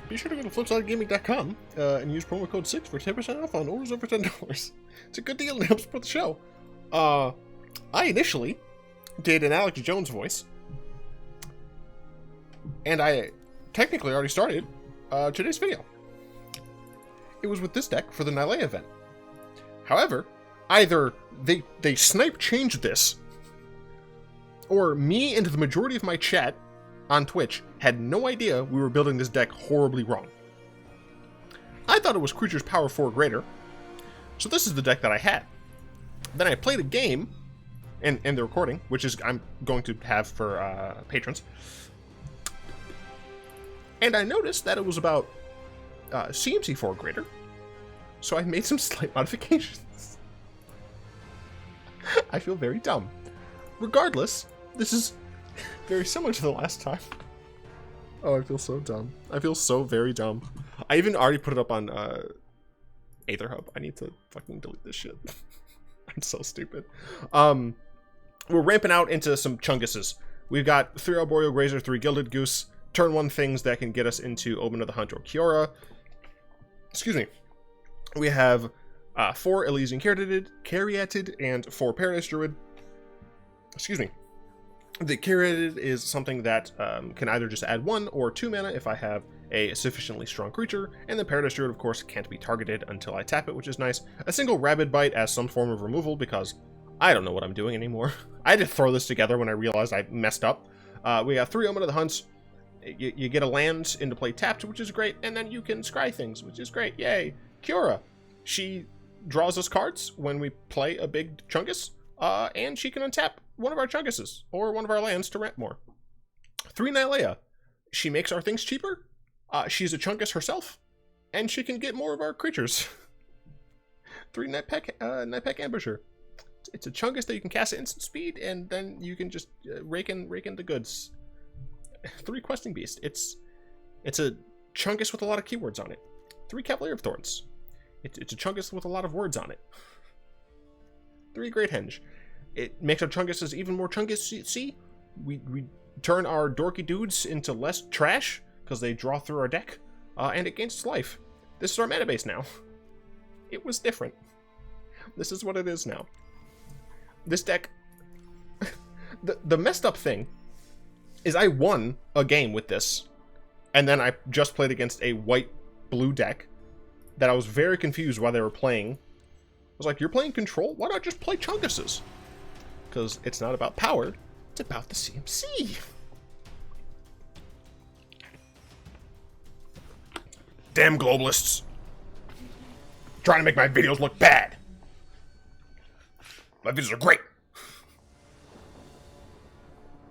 be sure to go to flipsidegaming.com and use promo code 6 for 10% off on orders over $10. It's a good deal and helps support the show. I initially did an Alex Jones voice, and I technically already started today's video. It was with this deck for the Nylea event. However, either they snipe changed this, or me and the majority of my chat on Twitch had no idea we were building this deck horribly wrong. I thought it was creatures power 4 greater, so this is the deck that I had. Then I played a game, and the recording, which is I'm going to have for patrons, and I noticed that it was about CMC 4 greater, so I made some slight modifications. I feel very dumb. Regardless, this is very similar to the last time. Oh, I feel so dumb. I feel so very dumb. I even already put it up on Aether Hub. I need to fucking delete this shit. I'm so stupid. We're ramping out into some chunguses. We've got 3 Arboreal Grazer, 3 Gilded Goose, turn 1 things that can get us into Omen of the Hunt or Kiora. Excuse me. We have 4 Elysian Caryatid and 4 Paradise Druid. Excuse me. The Caryatid is something that can either just add 1 or 2 mana if I have a sufficiently strong creature, and the Paradise Druid, of course, can't be targeted until I tap it, which is nice. A single Rabid Bite as some form of removal, because I don't know what I'm doing anymore. I had to throw this together when I realized I messed up. We got 3 Omen of the Hunts. You get a land into play tapped, which is great, and then you can scry things, which is great. Yay! Kiora. She draws us cards when we play a big Chungus, and she can untap one of our Chunguses, or one of our lands to ramp more. 3 Nylea. She makes our things cheaper. She's a Chungus herself, and she can get more of our creatures. 3 Nightpack Ambusher. It's a Chungus that you can cast at instant speed, and then you can just rake in the goods. 3 Questing Beast. It's a Chungus with a lot of keywords on it. 3 Cavalier of Thorns. It's a Chungus with a lot of words on it. 3 Great Henge. It makes our Chunguses even more Chungus. See, we turn our dorky dudes into less trash because they draw through our deck, and it gains its life. This is our mana base now. It was different. This is what it is now. This deck, the messed up thing is I won a game with this, and then I just played against a white-blue deck that I was very confused why they were playing. I was like, you're playing control? Why not just play Chunguses? Because it's not about power, it's about the CMC. Damn globalists. Trying to make my videos look bad. My videos are great.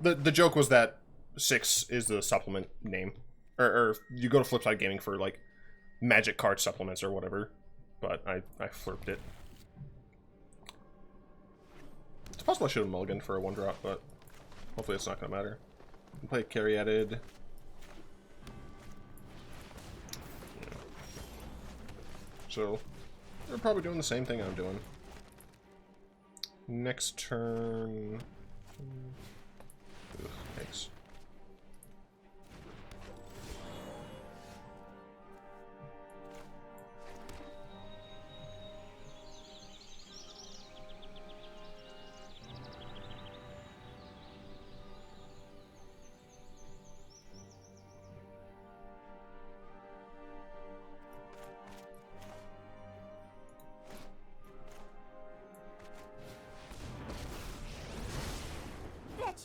The joke was that 6 is the supplement name. Or you go to Flipside Gaming for, like, magic card supplements or whatever. But I flirped it. It's possible I should have mulliganed for a 1-drop, but hopefully it's not going to matter. I'll play Caryatid. So, they're probably doing the same thing I'm doing. Next turn... Ugh, thanks.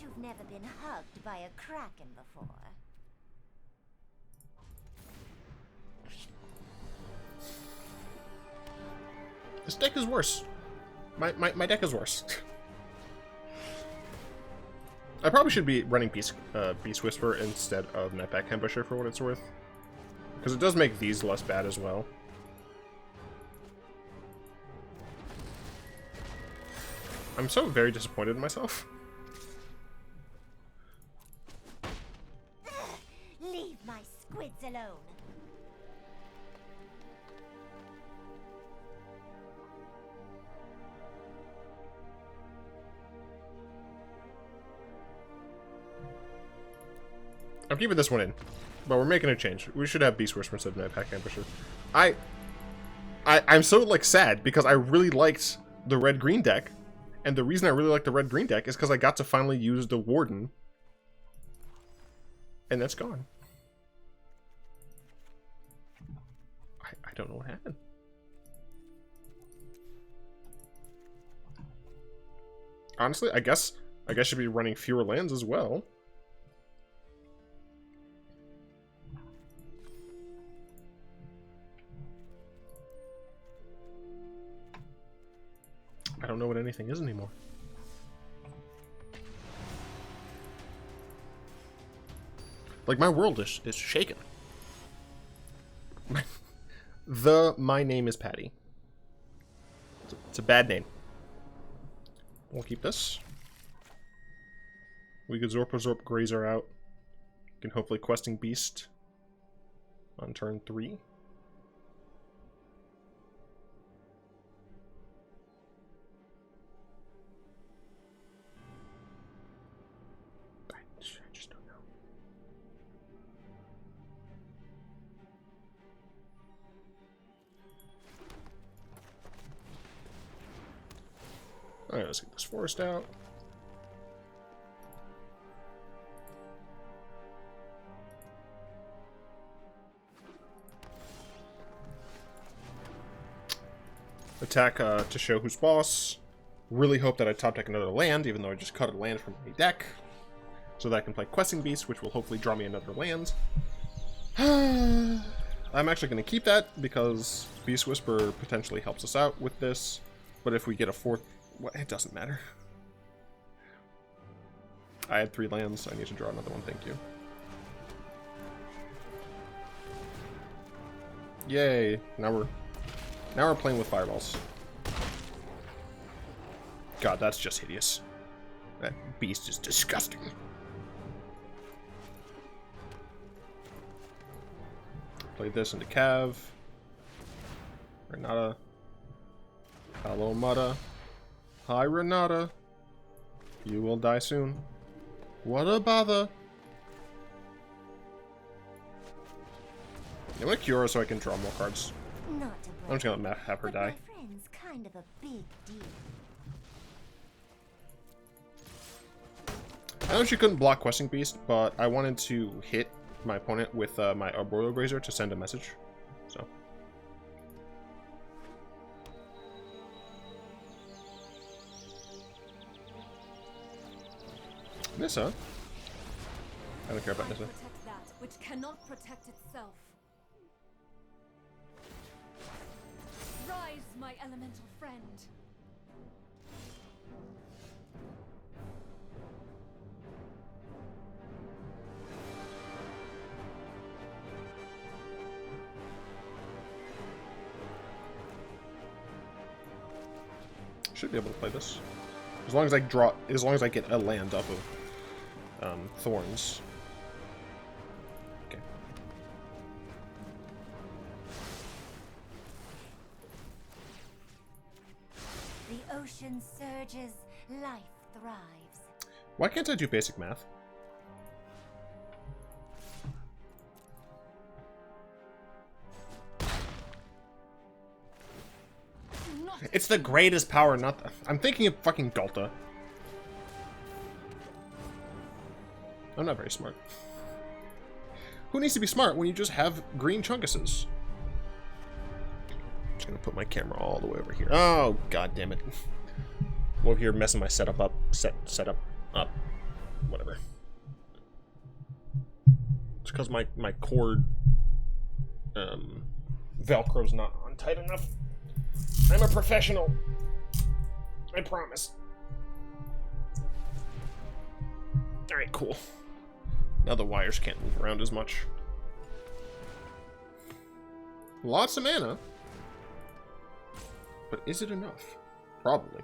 You've never been hugged by a kraken before. This deck is worse. My deck is worse. I probably should be running Beast Whisper instead of Nightpack Ambusher for what it's worth. Because it does make these less bad as well. I'm so very disappointed in myself. Leave my squids alone. I'm keeping this one in. But we're making a change. We should have Beast Whisperer instead of Night Pack Ambusher. I'm so, like, sad because I really liked the red-green deck. And the reason I really like the red-green deck is because I got to finally use the Warden. And that's gone. I don't know what happened. Honestly, I guess I should be running fewer lands as well. I don't know what anything is anymore. Like, my world is shaken. My name is Patty. It's a bad name. We'll keep this. We could Zorp Grazer out. We can hopefully Questing Beast on turn 3. I just don't know. Alright, let's get this forest out. Attack to show who's boss. Really hope that I top deck another land, even though I just cut a land from my deck. So that I can play Questing Beast, which will hopefully draw me another land. I'm actually going to keep that because Beast Whisperer potentially helps us out with this. But if we get a fourth... Well, it doesn't matter. I had 3 lands. I need to draw another one, thank you. Yay. Now we're playing with fireballs. God, that's just hideous. That beast is disgusting. Play this into Cav. Renata. Hello, Mata. Hi, Renata. You will die soon. What a bother. I'm gonna cure her so I can draw more cards. Not to I'm just gonna have her but die. My friend's kind of a big deal. I know she couldn't block Questing Beast, but I wanted to hit my opponent with my Arboreal Grazer to send a message. So. Nissa? I don't care about Nissa. Protect that which cannot protect itself. Rise, my elemental friend. Should be able to play this. As long as I get a land off of thorns. Okay. The ocean surges, life thrives. Why can't I do basic math? It's the greatest power, not the... I'm thinking of fucking Ghalta. I'm not very smart. Who needs to be smart when you just have green chunkuses? I'm just gonna put my camera all the way over here. Oh, god damn it. I'm over here messing my setup up. Setup up. Whatever. It's because my cord Velcro's not on tight enough. I'm a professional. I promise. Alright, cool. Now the wires can't move around as much. Lots of mana. But is it enough? Probably.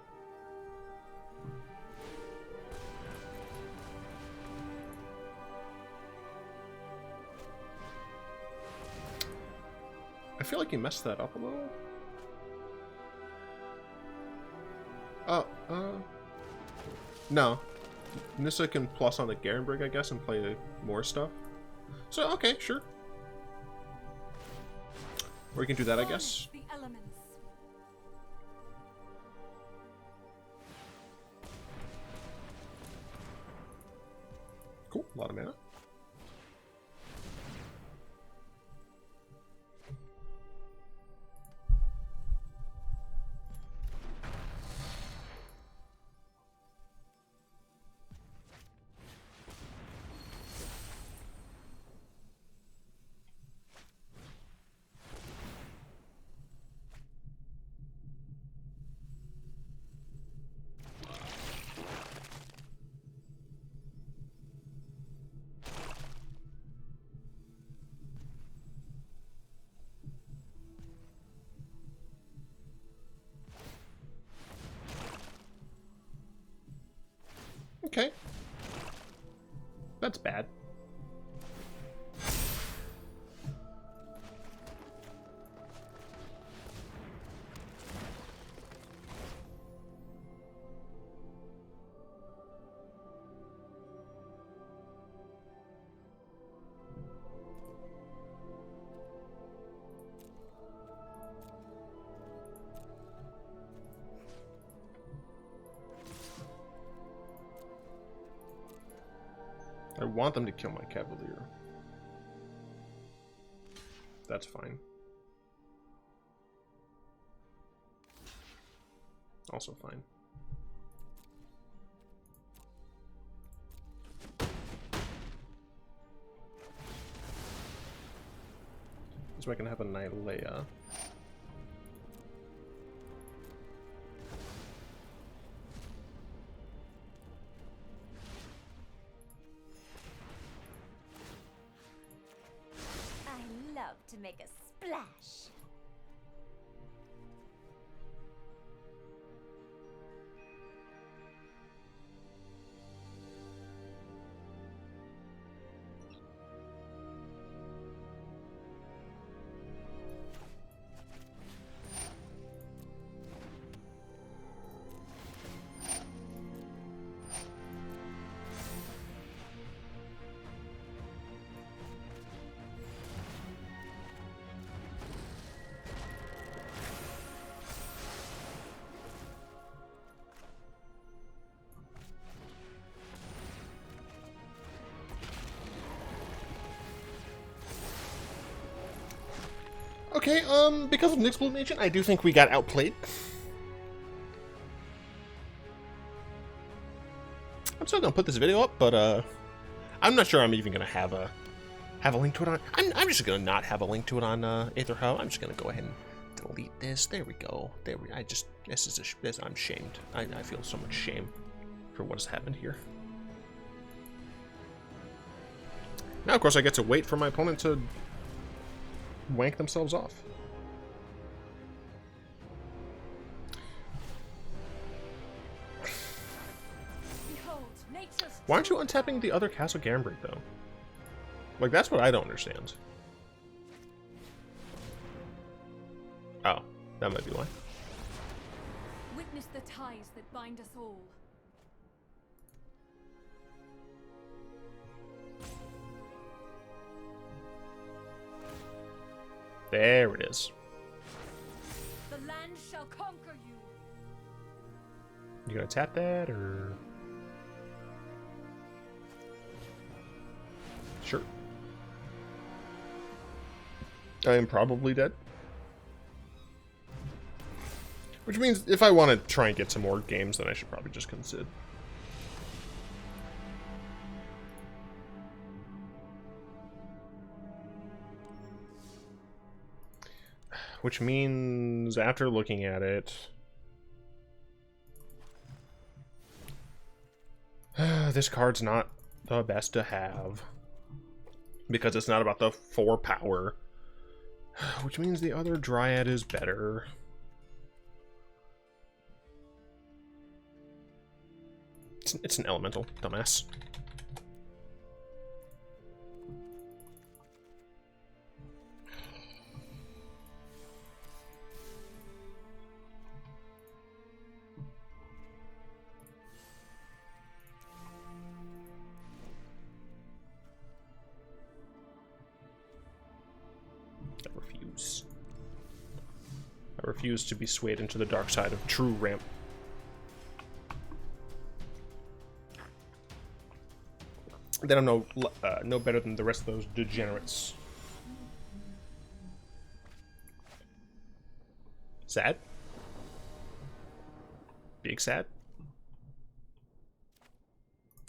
I feel like you messed that up a little. No. Nissa can plus on the Garenbrig, I guess, and play more stuff. So, okay, sure. Or you can do that, I guess. The elements. Cool, a lot of mana. Okay. That's bad. I want them to kill my Cavalier. That's fine. Also fine. So I can have a Nylea. To make a splash. Okay, because of Nyx's Bloom Agent, I do think we got outplayed. I'm still gonna put this video up, but I'm not sure I'm even gonna have a link to it on. I'm just gonna not have a link to it on Aether Hub. I'm just gonna go ahead and delete this. There we go. I'm shamed. I feel so much shame for what has happened here. Now, of course, I get to wait for my opponent to wank themselves off. Behold, nature's Why aren't you untapping the other Castle Gambrit, though? Like, that's what I don't understand. Oh, that might be why. Witness the ties that bind us all. There it is. The land shall conquer you. You gonna tap that, or...? Sure. I am probably dead. Which means if I want to try and get some more games, then I should probably just concede. Which means, after looking at it, this card's not the best to have. Because it's not about the 4 power. Which means the other Dryad is better. It's an elemental, dumbass. refuse. I refuse to be swayed into the dark side of true ramp. Then I'm no better than the rest of those degenerates. Sad? Big sad?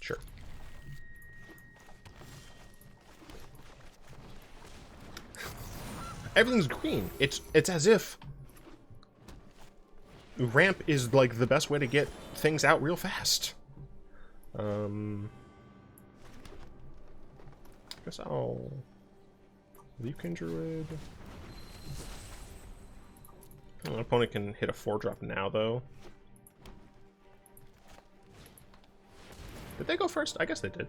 Sure. Everything's green. It's as if ramp is like the best way to get things out real fast. I guess I'll Leafkin Druid. An opponent can hit a 4-drop now, though. Did they go first? I guess they did.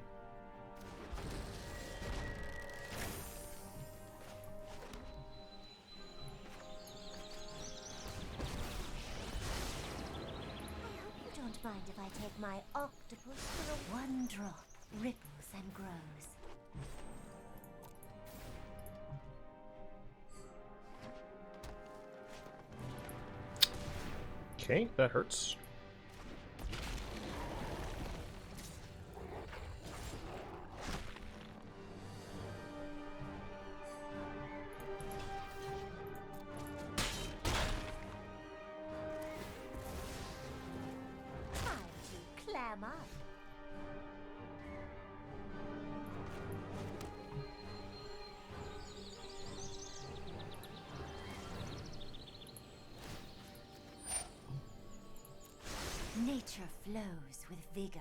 I hope you don't mind if I take my octopus for a 1-drop. Ripples and grows. Okay, that hurts. Time to clam up. Nature flows with vigor.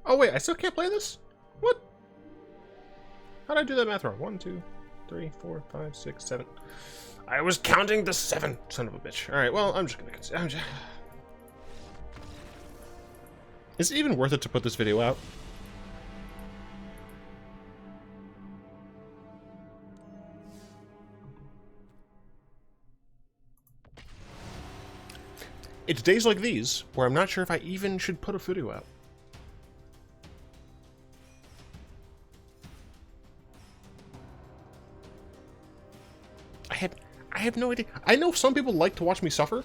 Oh wait, I still can't play this? What? How'd I do that math wrong? 1, 2, 3, 4, 5, 6, 7. I was counting the 7. Son of a bitch. Alright, well, I'm just gonna consider. Is it even worth it to put this video out? It's days like these where I'm not sure if I even should put a video out. I have no idea. I know some people like to watch me suffer.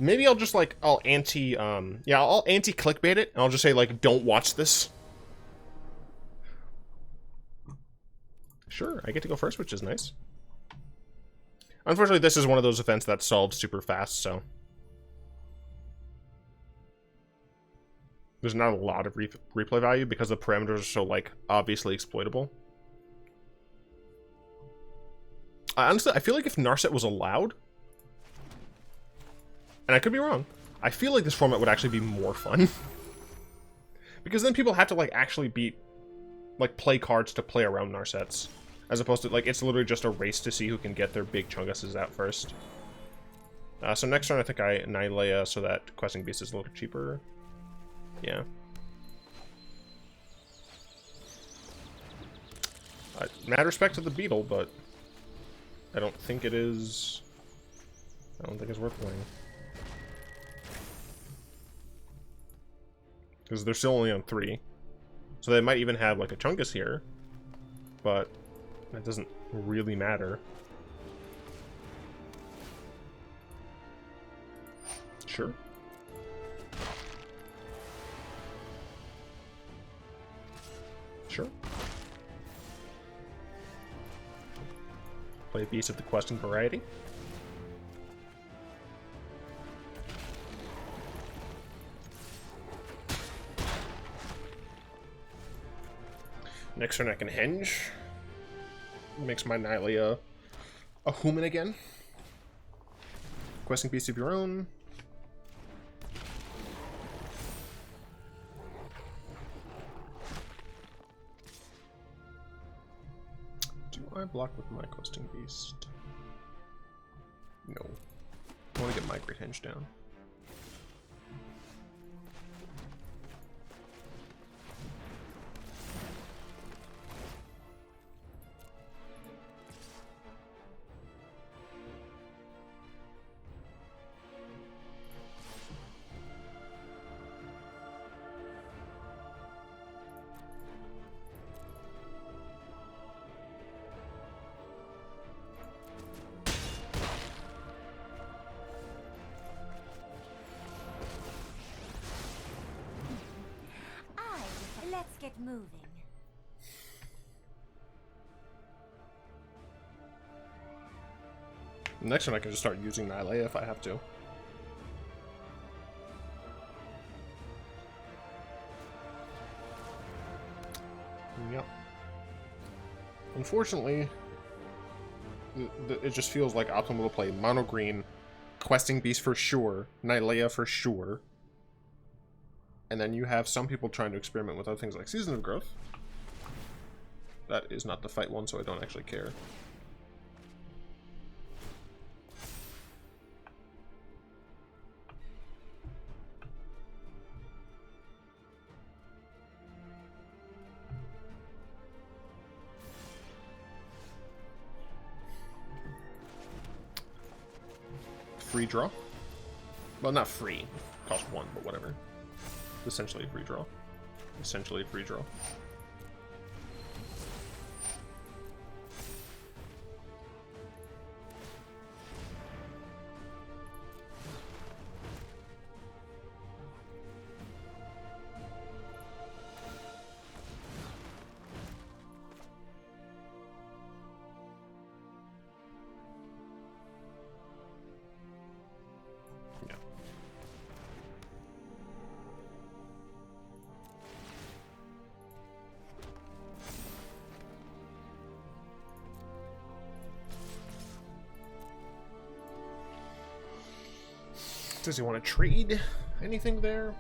Maybe I'll just like I'll anti-clickbait it and I'll just say like don't watch this. Sure, I get to go first, which is nice. Unfortunately, this is one of those events that solved super fast, so there's not a lot of replay value because the parameters are so, like, obviously exploitable. Honestly, I feel like if Narset was allowed, and I could be wrong, I feel like this format would actually be more fun. Because then people have to, like, actually play cards to play around Narsets. As opposed to, like, it's literally just a race to see who can get their big chunguses out first. So next turn, I think I Nylea so that Questing Beast is a little cheaper. Yeah. Mad respect to the beetle, but I don't think it is. I don't think it's worth playing. Because they're still only on 3. So they might even have, like, a Chungus here. But that doesn't really matter. Sure. Sure. Play a beast of the questing variety. Next turn I can henge. Makes my Nylea a human again. Questing beast of your own. Do I block with my questing beast? No. I want to get my great henge down. Let's get moving. Next one I can just start using Nylea if I have to. Yep. Unfortunately, it just feels like optimal to play mono green, questing beast for sure, Nylea for sure, and then you have some people trying to experiment with other things like Season of Growth. That is not the fight one, so I don't actually care. Free draw. Well, not free. Cost 1, but whatever. Essentially a free draw. Essentially a free draw. Does he want to trade anything there?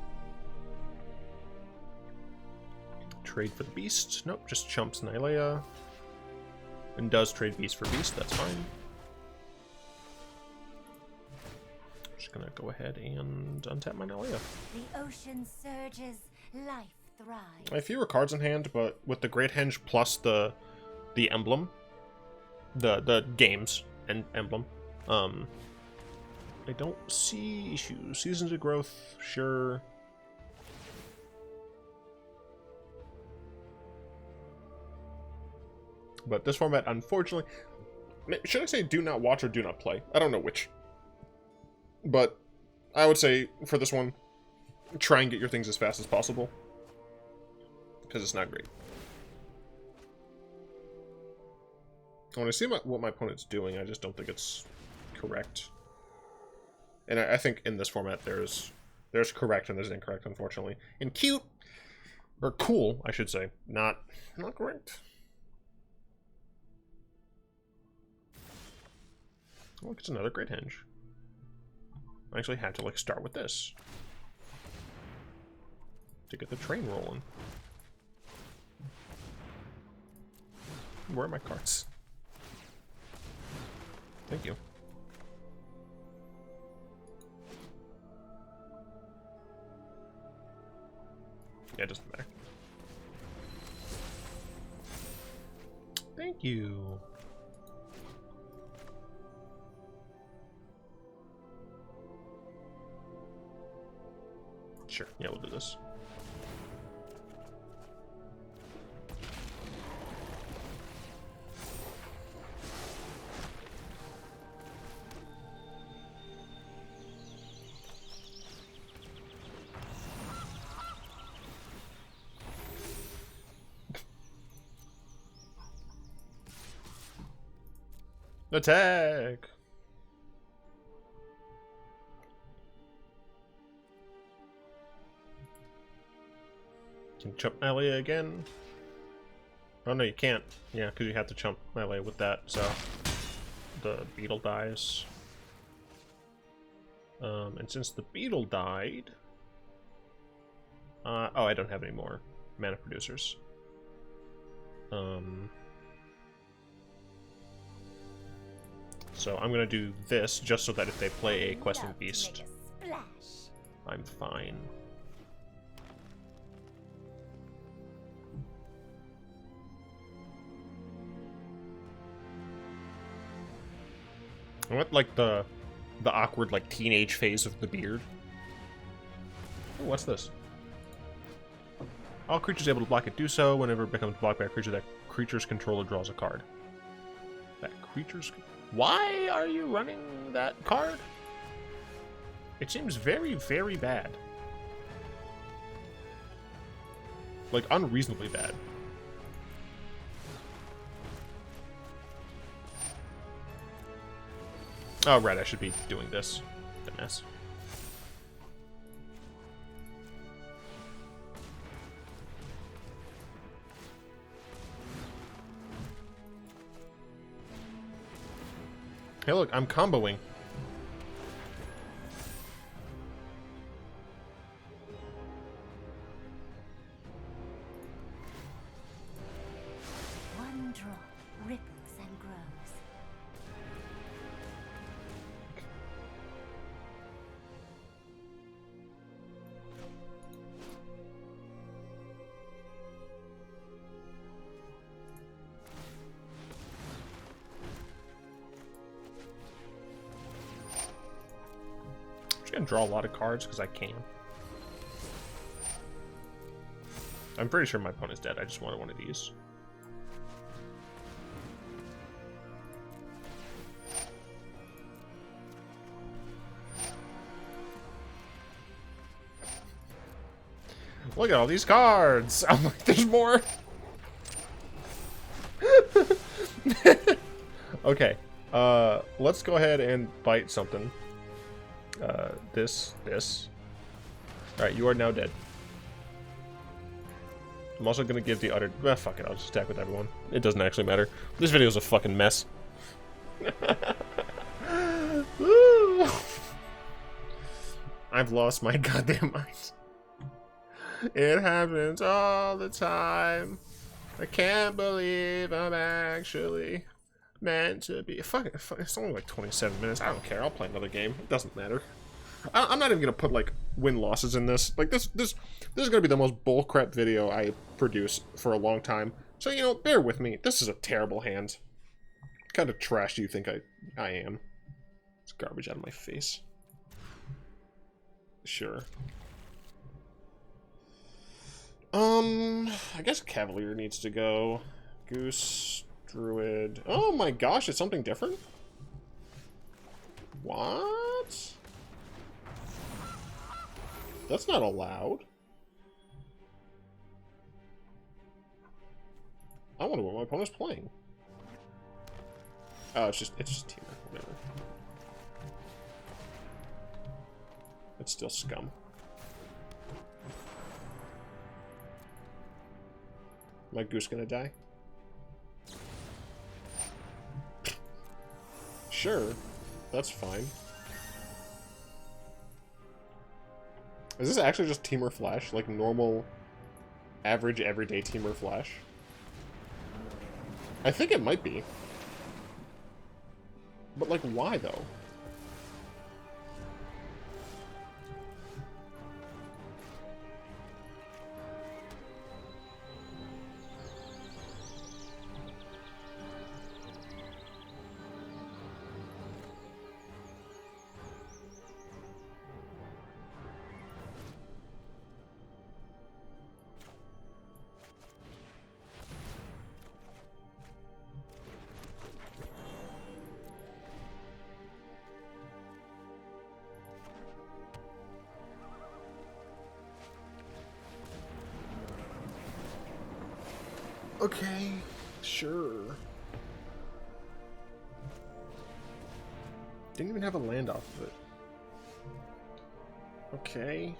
Trade for the beast? Nope, just chumps Nylea. And does trade beast for beast, that's fine. Just gonna go ahead and untap my Nylea. The ocean surges, life thrives. I have fewer cards in hand, but with the Great Henge plus the emblem, the games and emblem, I don't see issues. Seasons of Growth, sure. But this format, unfortunately, should I say do not watch or do not play? I don't know which. But I would say for this one, try and get your things as fast as possible. Because it's not great. When I see what my opponent's doing, I just don't think it's correct. And I think in this format there's correct and there's incorrect, unfortunately. And cute, or cool, I should say, not correct. Oh, look, it's another Great Henge. I actually had to like start with this to get the train rolling. Where are my cards? Thank you. Yeah, it doesn't matter. Thank you. Sure, yeah, we'll do this. Attack! Can you chump Nylea again? Oh no, you can't. Yeah, because you have to chump Nylea with that, so the beetle dies. And since the beetle died... oh, I don't have any more mana producers. So I'm gonna do this just so that if they play a questing beast, I'm fine. I want like the awkward like teenage phase of the beard. Ooh, what's this? All creatures able to block it do so. Whenever it becomes blocked by a creature, that creature's controller draws a card. That creature's... Why are you running that card? It seems very, very bad. Like, unreasonably bad. Oh, right, I should be doing this. Dumbass. Hey, look, I'm comboing. One drop ripples and grows. I'm just gonna draw a lot of cards because I can. I'm pretty sure my opponent's dead. I just wanted one of these. Look at all these cards! I'm like, there's more! Okay, let's go ahead and bite something. This. Alright, you are now dead. I'm also gonna give the utter... fuck it, I'll just attack with everyone. It doesn't actually matter. This video is a fucking mess. I've lost my goddamn mind. It happens all the time. I can't believe I'm actually meant to be. Fuck it, it's only like 27 minutes. I don't care. I'll play another game. It doesn't matter. I'm not even gonna put like win losses in this. Like this is gonna be the most bullcrap video I produce for a long time. So you know, bear with me. This is a terrible hand. What kind of trash do you think I am? It's garbage out of my face. Sure. I guess Cavalier needs to go. Goose, Druid. Oh my gosh, it's something different? What? That's not allowed. I wonder what my opponent's playing. Oh, it's just teamer, whatever. It's still scum. My goose gonna die? Sure, that's fine. Is this actually just Teamer Flash? Like normal, average, everyday Teamer Flash? I think it might be. But like, why though? Okay, sure. Didn't even have a land off of it. Okay.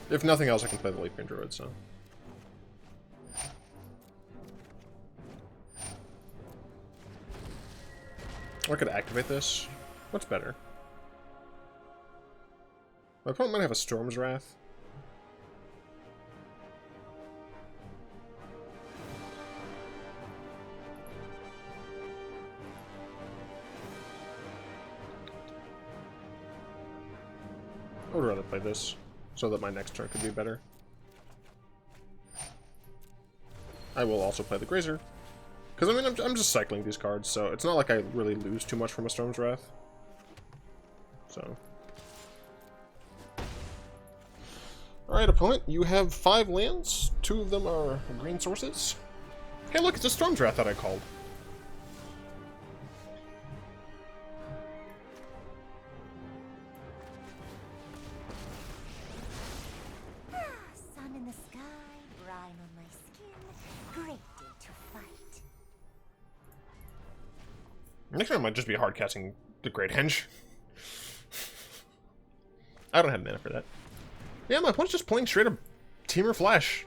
If nothing else, I can play the Leaf Green Druid, so. Or I could activate this. What's better? My opponent might have a Storm's Wrath. I would rather play this, so that my next turn could be better. I will also play the Grazer. Because, I mean, I'm just cycling these cards, so it's not like I really lose too much from a Storm's Wrath. So. Alright, opponent, you have 5 lands. 2 of them are green sources. Hey, look, it's a Storm's Wrath that I called. Sun in the sky, brine on my skin. Great day to fight. Next time might just be hard casting the Great Henge. I don't have mana for that. Yeah, my opponent's just playing straight up Teamer Flash.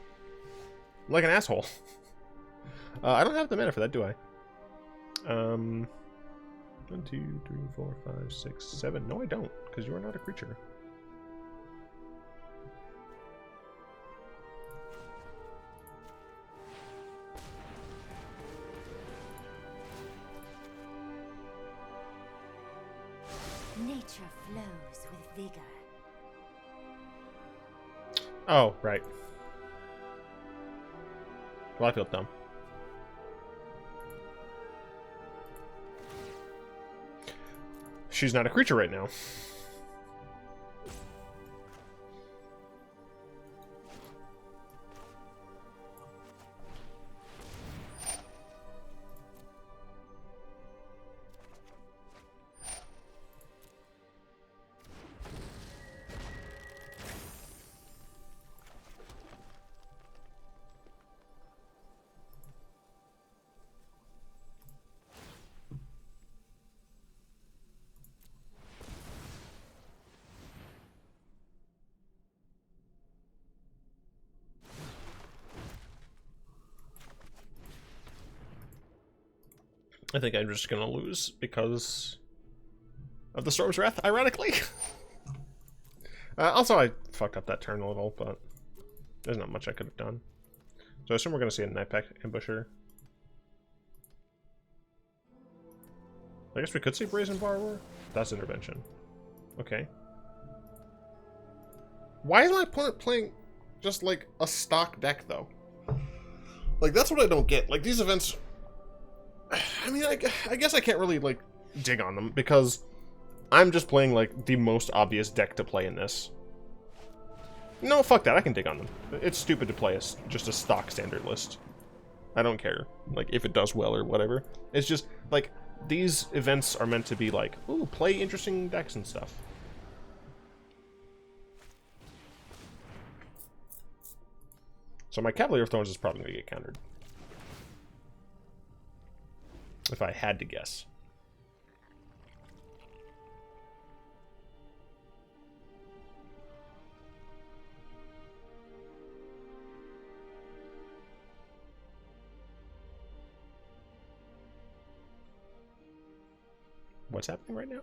Like an asshole. I don't have the mana for that, do I? 1, 2, 3, 4, 5, 6, 7. No, I don't, because you are not a creature. Nature flows with vigor. Oh, right. Well, I feel dumb. She's not a creature right now. I think I'm just gonna lose because of the Storm's Wrath, ironically. Also, I fucked up that turn a little, but there's not much I could have done. So I assume we're gonna see a Nightpack Ambusher. I guess we could see Brazen Borrower. That's intervention. Okay. Why is my opponent playing just like a stock deck though? Like, that's what I don't get. Like, these events, I mean, I guess I can't really, like, dig on them, because I'm just playing, like, the most obvious deck to play in this. No, fuck that, I can dig on them. It's stupid to play just a stock standard list. I don't care, like, if it does well or whatever. It's just, like, these events are meant to be like, ooh, play interesting decks and stuff. So my Cavalier of Thorns is probably going to get countered. If I had to guess. What's happening right now?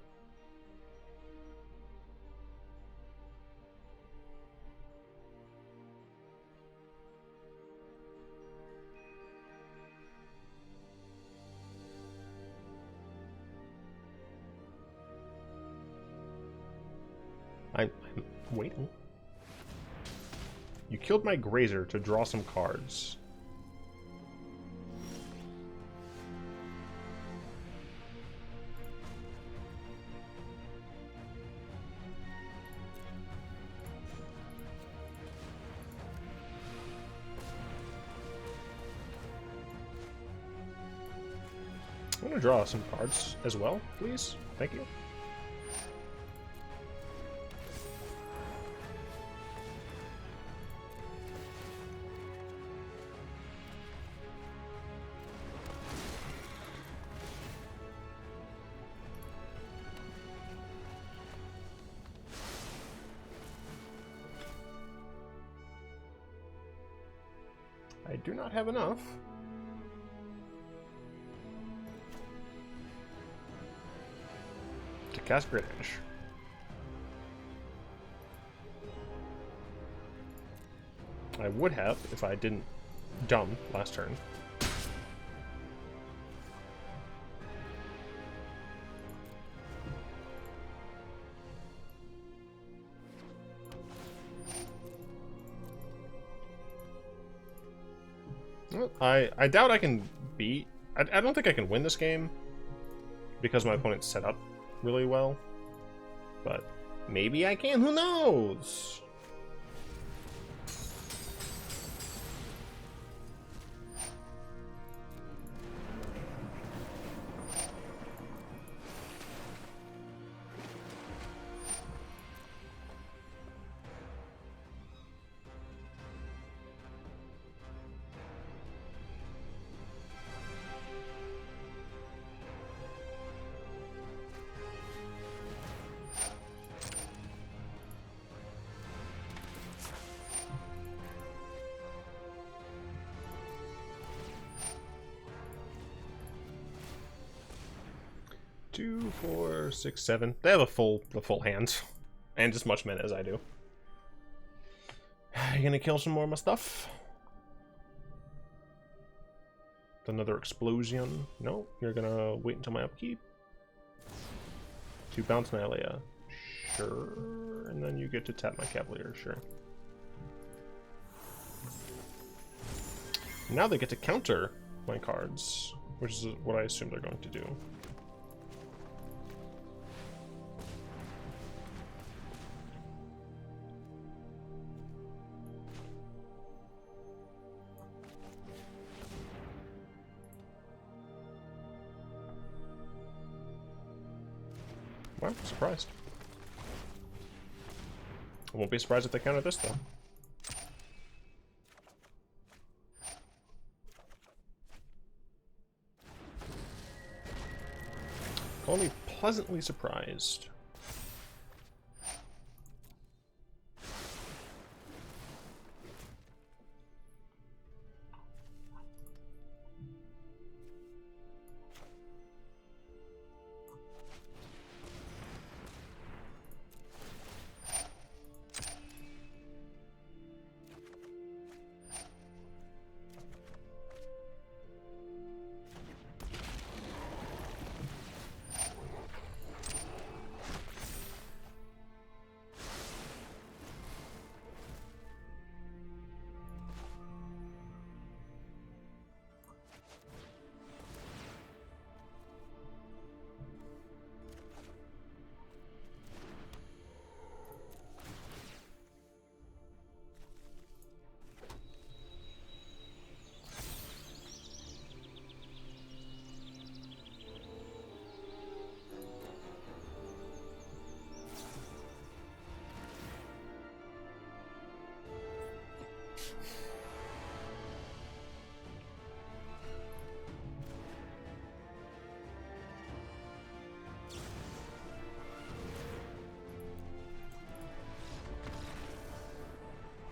I'm waiting. You killed my Grazer to draw some cards. I want to draw some cards as well, please. Thank you. I do not have enough. To cast Great Henge. I would have if I didn't dumb last turn. I doubt I can beat... I don't think I can win this game because my opponent's set up really well. But maybe I can, who knows? 2, 4, 6, 7. They have the full hand. And as much mana as I do. You gonna kill some more of my stuff? Another explosion. No, you're gonna wait until my upkeep. To bounce Nylea. Sure. And then you get to tap my Cavalier, sure. Now they get to counter my cards, which is what I assume they're going to do. Well, surprised. I won't be surprised if they counter this, though. Only pleasantly surprised.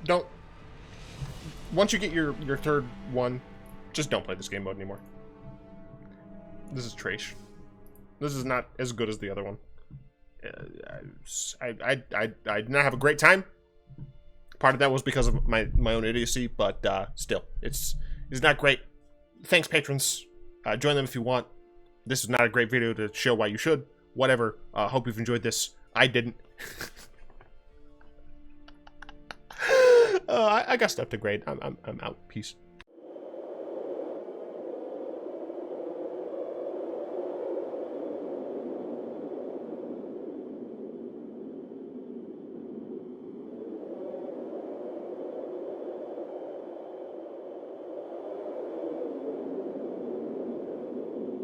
Don't. Once you get your third one, just don't play this game mode anymore. This is trash. This is not as good as the other one. I did not have a great time. Part of that was because of my own idiocy, but still, it's not great. Thanks, patrons. Join them if you want. This is not a great video to show why you should. Whatever. Hope you've enjoyed this. I didn't. I got stuff to grade. I'm out. Peace.